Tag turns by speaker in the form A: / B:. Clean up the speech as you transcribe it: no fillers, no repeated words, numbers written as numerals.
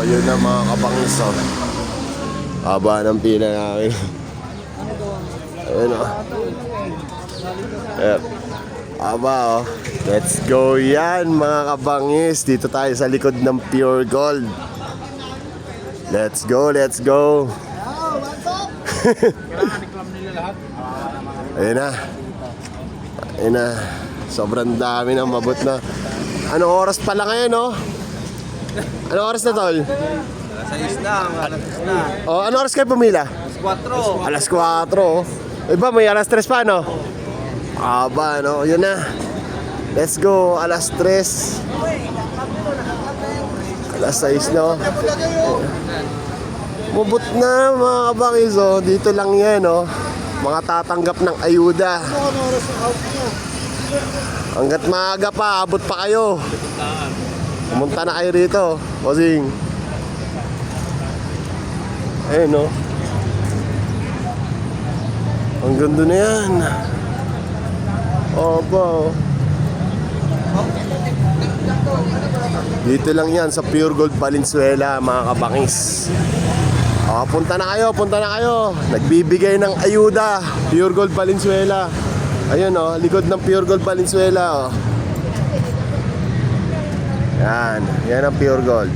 A: yun na mga kabangis, oh. Haba ng pila namin. Ayun, oh. Yep. Haba, oh. Let's go yan mga kabangis. Dito tayo sa likod ng Pure Gold. Let's go, let's go. Ayun na. Ayun na. Sobrang dami na, mabot na. Anong oras pala ngayon, oh? Anong oras na, tol?
B: Alas 6 na, alas 6 na.
A: Oh, anong oras kayo pumila?
B: Alas 4.
A: Alas 4, oh. Iba, may alas 3 pa, no? Aba, no? Yun na. Let's go, alas 3. Alas 6, no? Mabot na, mga kabangis, oh. Dito lang yan, oh. Mga tatanggap ng ayuda. Hanggat maaga pa, abot pa kayo. Pumunta na kayo rito, bossing. Ayun, no? Ang ganda na yan. Opo. Dito lang yan sa Pure Gold Valenzuela, mga kabangis. Punta na kayo, punta na kayo. Nagbibigay ng ayuda, Pure Gold Valenzuela. Ayun, oh, likod ng Pure Gold Valenzuela, oh. Yan, yan ang Pure Gold.